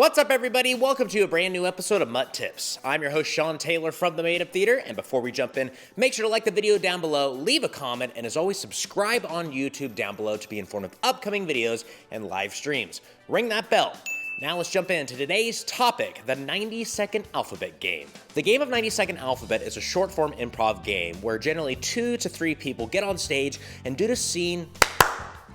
What's up, everybody? Welcome to a brand new episode of MUT Tips. I'm your host, Sean Taylor from the Made Up Theater, and before we jump in, make sure to like the video down below, leave a comment, and as always, subscribe on YouTube down below to be informed of upcoming videos and live streams. Ring that bell. Now let's jump into today's topic, the 90-second alphabet game. The game of 90-second alphabet is a short-form improv game where generally 2 to 3 people get on stage and do the scene.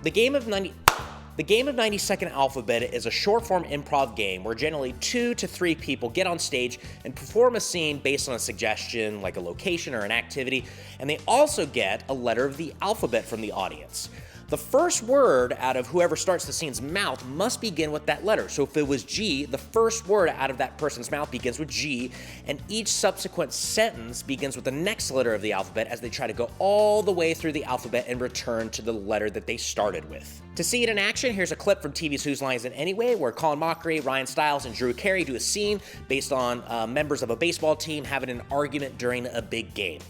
The game of 90-second alphabet is a short-form improv game where generally 2 to 3 people get on stage and perform a scene based on a suggestion, like a location or an activity, and they also get a letter of the alphabet from the audience. The first word out of whoever starts the scene's mouth must begin with that letter. So if it was G, the first word out of that person's mouth begins with G, and each subsequent sentence begins with the next letter of the alphabet as they try to go all the way through the alphabet and return to the letter that they started with. To see it in action, here's a clip from TV's Whose Line Is It Anyway, where Colin Mockery, Ryan Stiles, and Drew Carey do a scene based on members of a baseball team having an argument during a big game.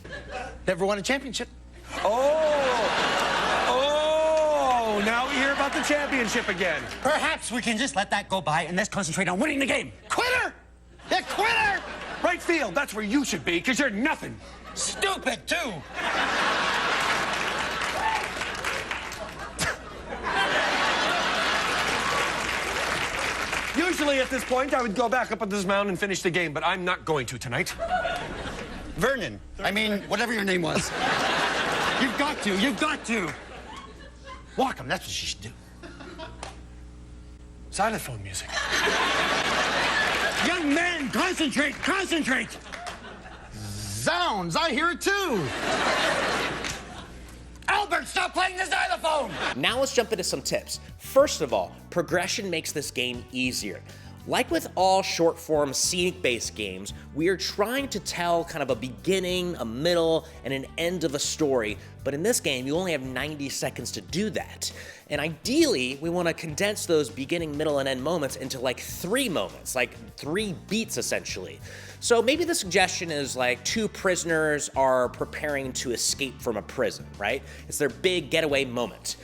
Never won a championship. Now we hear about the championship again. Perhaps we can just let that go by and let's concentrate on winning the game. Quitter! You quitter! Right field, that's where you should be, because you're nothing. Stupid, too. Usually at this point, I would go back up on this mound and finish the game, but I'm not going to tonight. Vernon. I mean, whatever your name was. You've got to. Walk him, that's what you should do. Xylophone music. Young man, concentrate! Zounds, I hear it too. Albert, stop playing the xylophone! Now let's jump into some tips. First of all, progression makes this game easier. Like with all short-form scenic-based games, we are trying to tell kind of a beginning, a middle, and an end of a story, but in this game, you only have 90 seconds to do that. And ideally, we want to condense those beginning, middle, and end moments into like 3 moments, like 3 beats essentially. So maybe the suggestion is like 2 prisoners are preparing to escape from a prison, right? It's their big getaway moment.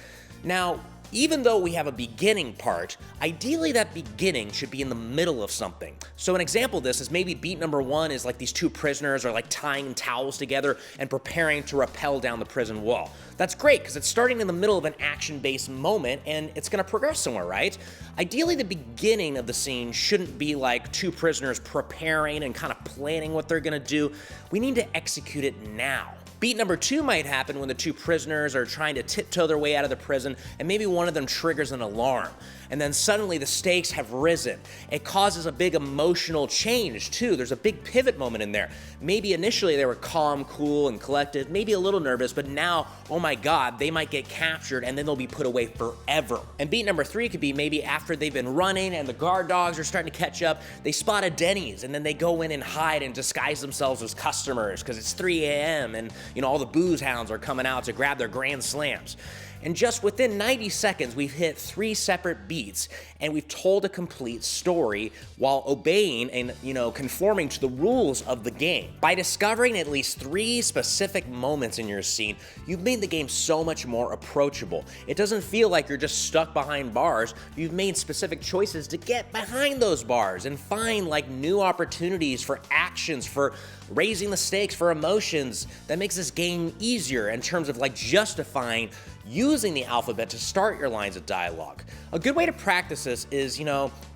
Now, even though we have a beginning part, ideally that beginning should be in the middle of something. So an example of this is maybe beat number 1 is like these 2 prisoners are like tying towels together and preparing to rappel down the prison wall. That's great because it's starting in the middle of an action-based moment and it's gonna progress somewhere, right? Ideally the beginning of the scene shouldn't be like 2 prisoners preparing and kind of planning what they're gonna do. We need to execute it now. Beat number 2 might happen when the 2 prisoners are trying to tiptoe their way out of the prison and maybe one of them triggers an alarm. And then suddenly the stakes have risen. It causes a big emotional change too. There's a big pivot moment in there. Maybe initially they were calm, cool, and collected, maybe a little nervous, but now, oh my God, they might get captured and then they'll be put away forever. And beat number 3 could be maybe after they've been running and the guard dogs are starting to catch up, they spot a Denny's and then they go in and hide and disguise themselves as customers because it's 3 a.m. and all the booze hounds are coming out to grab their grand slams. And just within 90 seconds, we've hit 3 separate beats and we've told a complete story while obeying and, conforming to the rules of the game. By discovering at least 3 specific moments in your scene, you've made the game so much more approachable. It doesn't feel like you're just stuck behind bars. You've made specific choices to get behind those bars and find like new opportunities for actions, for raising the stakes, for emotions. That makes this game easier in terms of like justifying using the alphabet to start your lines of dialogue. A good way to practice this is,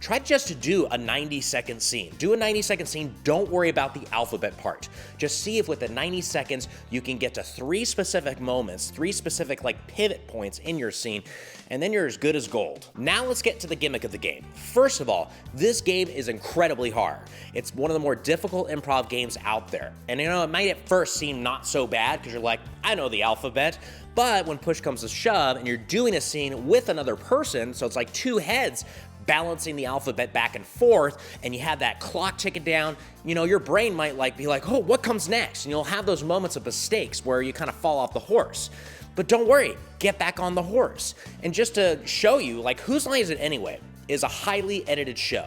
try just to do a 90-second scene. Do a 90-second scene, don't worry about the alphabet part. Just see if with the 90 seconds you can get to 3 specific moments, 3 specific like pivot points in your scene, and then you're as good as gold. Now let's get to the gimmick of the game. First of all, this game is incredibly hard. It's one of the more difficult improv games out there. And it might at first seem not so bad because you're like, I know the alphabet, but when push comes to shove and you're doing a scene with another person, so it's like 2 heads balancing the alphabet back and forth, and you have that clock ticking down, your brain might be like, oh, what comes next? And you'll have those moments of mistakes where you kind of fall off the horse. But don't worry, get back on the horse. And just to show you, Whose Line Is It Anyway is a highly edited show.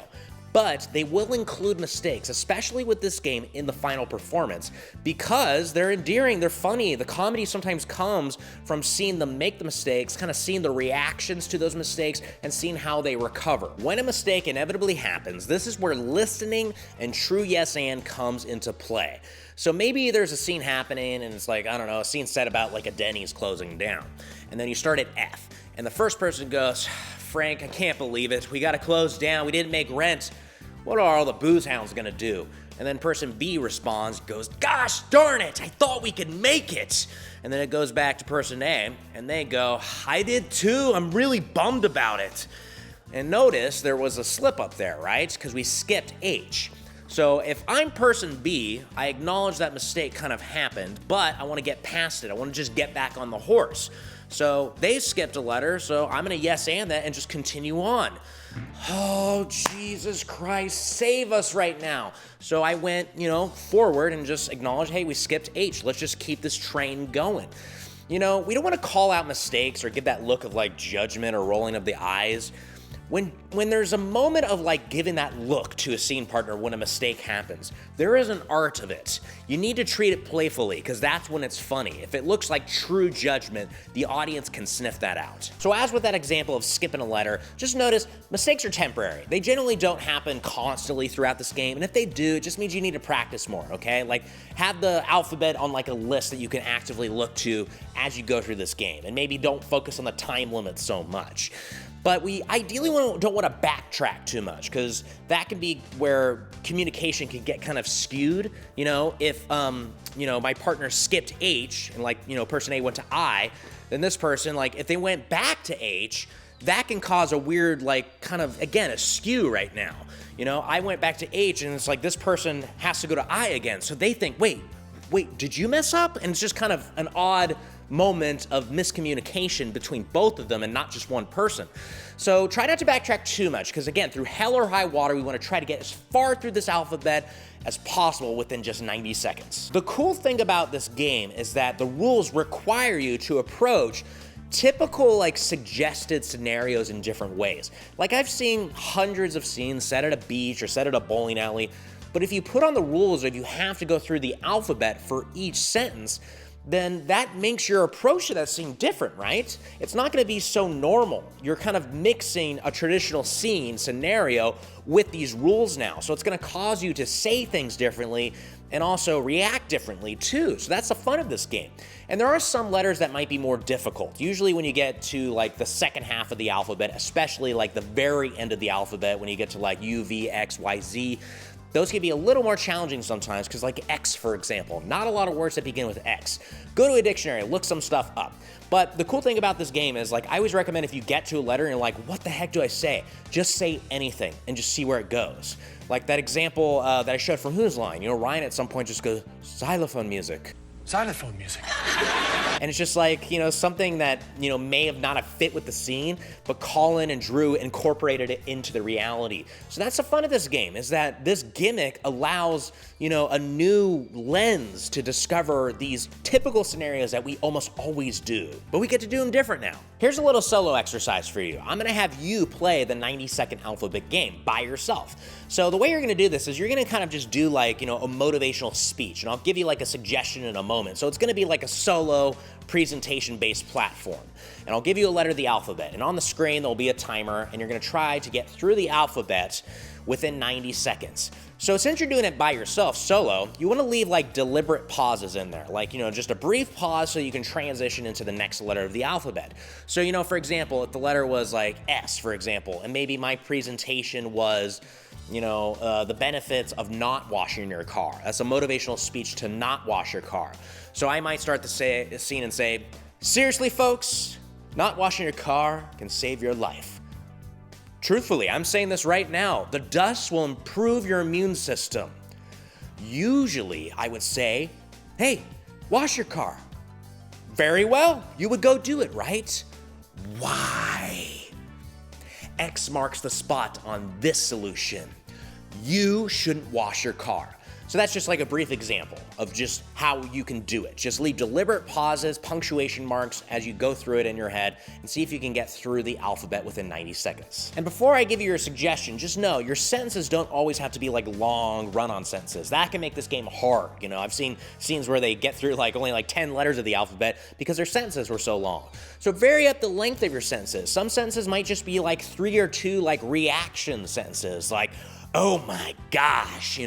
but they will include mistakes, especially with this game, in the final performance, because they're endearing, they're funny. The comedy sometimes comes from seeing them make the mistakes, kind of seeing the reactions to those mistakes, and seeing how they recover. When a mistake inevitably happens, this is where listening and true yes and comes into play. So maybe there's a scene happening and it's like, I don't know, a scene set about like a Denny's closing down. And then you start at F, and the first person goes, Frank, I can't believe it. We gotta close down, we didn't make rent. What are all the booze hounds gonna do? And then person B responds, goes, gosh darn it, I thought we could make it. And then it goes back to person A, and they go, I did too, I'm really bummed about it. And notice there was a slip up there, right? Because we skipped H. So if I'm person B, I acknowledge that mistake kind of happened, but I want to get past it. I want to just get back on the horse. So they skipped a letter, so I'm going to yes and that and just continue on. Oh, Jesus Christ, save us right now. So I went, forward and just acknowledged, hey, we skipped H. Let's just keep this train going. We don't want to call out mistakes or give that look of like judgment or rolling of the eyes. When there's a moment of like giving that look to a scene partner when a mistake happens, there is an art of it. You need to treat it playfully because that's when it's funny. If it looks like true judgment, the audience can sniff that out. So as with that example of skipping a letter, just notice mistakes are temporary. They generally don't happen constantly throughout this game, and if they do, it just means you need to practice more, okay? Like have the alphabet on like a list that you can actively look to as you go through this game, and maybe don't focus on the time limit so much. But we ideally don't want to backtrack too much because that can be where communication can get kind of skewed. If my partner skipped H and person A went to I, then this person, if they went back to H, that can cause a weird kind of, again, a skew right now. I went back to H and it's like this person has to go to I again. So they think, wait, did you mess up? And it's just kind of an odd moment of miscommunication between both of them and not just one person. So try not to backtrack too much because again, through hell or high water, we want to try to get as far through this alphabet as possible within just 90 seconds. The cool thing about this game is that the rules require you to approach typical suggested scenarios in different ways. I've seen hundreds of scenes set at a beach or set at a bowling alley, but if you put on the rules of you have to go through the alphabet for each sentence, then that makes your approach to that scene different, right? It's not going to be so normal. You're kind of mixing a traditional scene scenario with these rules now. So it's going to cause you to say things differently and also react differently too. So that's the fun of this game. And there are some letters that might be more difficult. Usually when you get to the second half of the alphabet, especially the very end of the alphabet, when you get to U, V, X, Y, Z, those can be a little more challenging sometimes because X, for example, not a lot of words that begin with X. Go to a dictionary, look some stuff up. But the cool thing about this game is I always recommend if you get to a letter and you're what the heck do I say? Just say anything and just see where it goes. That example that I showed from Who's Line, Ryan at some point just goes, xylophone music. Xylophone music. And it's just something that, may have not have fit with the scene, but Colin and Drew incorporated it into the reality. So that's the fun of this game, is that this gimmick allows, a new lens to discover these typical scenarios that we almost always do, but we get to do them different now. Here's a little solo exercise for you. I'm gonna have you play the 90-second alphabet game by yourself. So the way you're gonna do this is you're gonna kind of just do a motivational speech, and I'll give you a suggestion in a moment. So it's gonna be a solo presentation-based platform. And I'll give you a letter of the alphabet, and on the screen there'll be a timer, and you're gonna try to get through the alphabet within 90 seconds. So since you're doing it by yourself, solo, you wanna leave deliberate pauses in there, just a brief pause so you can transition into the next letter of the alphabet. So, for example, if the letter was S, for example, and maybe my presentation was the benefits of not washing your car. That's a motivational speech to not wash your car. So I might start the scene and say, seriously, folks, not washing your car can save your life. Truthfully, I'm saying this right now. The dust will improve your immune system. Usually, I would say, hey, wash your car. Very well, you would go do it, right? Why? X marks the spot on this solution. You shouldn't wash your car. So that's just like a brief example of just how you can do it. Just leave deliberate pauses, punctuation marks as you go through it in your head and see if you can get through the alphabet within 90 seconds. And before I give you your suggestion, just know your sentences don't always have to be like long run-on sentences. That can make this game hard. You know, I've seen scenes where they get through only 10 letters of the alphabet because their sentences were so long. So vary up the length of your sentences. Some sentences might just be like 3 or 2 reaction sentences, like, oh my gosh,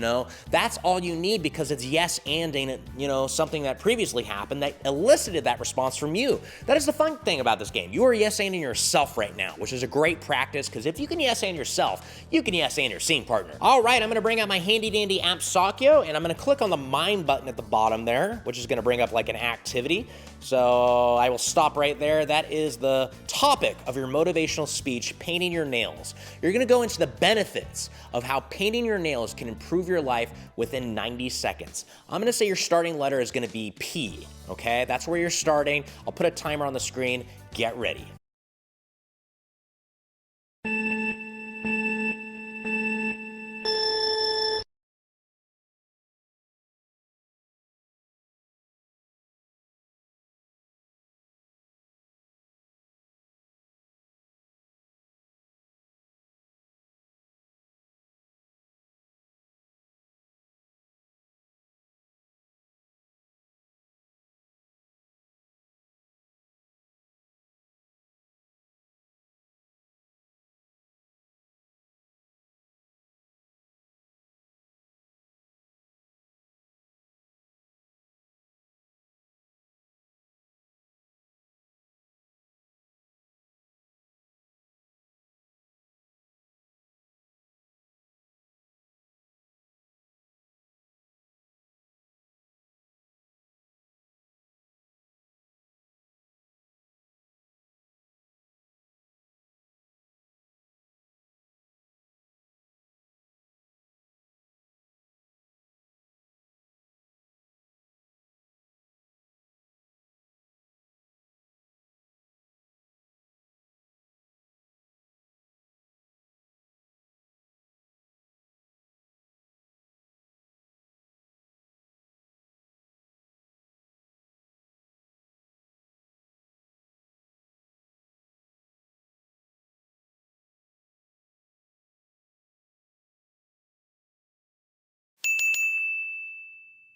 that's all you need because it's yes anding, something that previously happened that elicited that response from you. That is the fun thing about this game. You are yes anding yourself right now, which is a great practice because if you can yes and yourself, you can yes and your scene partner. All right, I'm gonna bring out my handy dandy app Sakyo and I'm gonna click on the mind button at the bottom there, which is gonna bring up an activity. So I will stop right there. That is the topic of your motivational speech, painting your nails. You're gonna go into the benefits of how painting your nails can improve your life within 90 seconds. I'm gonna say your starting letter is gonna be P, okay? That's where you're starting. I'll put a timer on the screen. Get ready.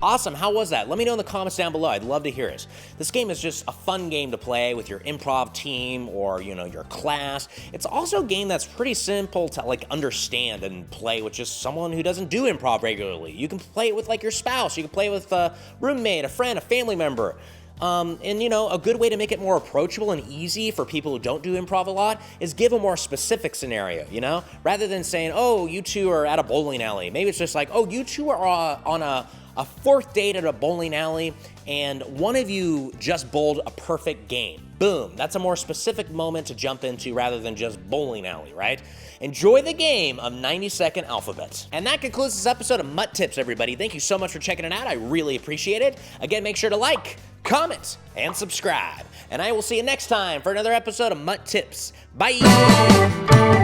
Awesome, how was that? Let me know in the comments down below, I'd love to hear it. This game is just a fun game to play with your improv team or, your class. It's also a game that's pretty simple to understand and play with just someone who doesn't do improv regularly. You can play it with your spouse, you can play it with a roommate, a friend, a family member. A good way to make it more approachable and easy for people who don't do improv a lot is give a more specific scenario, Rather than saying, oh, you two are at a bowling alley. Maybe it's just like, oh, you two are on a fourth date at a bowling alley and one of you just bowled a perfect game. Boom, that's a more specific moment to jump into rather than just bowling alley, right? Enjoy the game of 90-second alphabet. And that concludes this episode of MUT Tips, everybody. Thank you so much for checking it out. I really appreciate it. Again, make sure to like, comment, and subscribe. And I will see you next time for another episode of MUT Tips. Bye.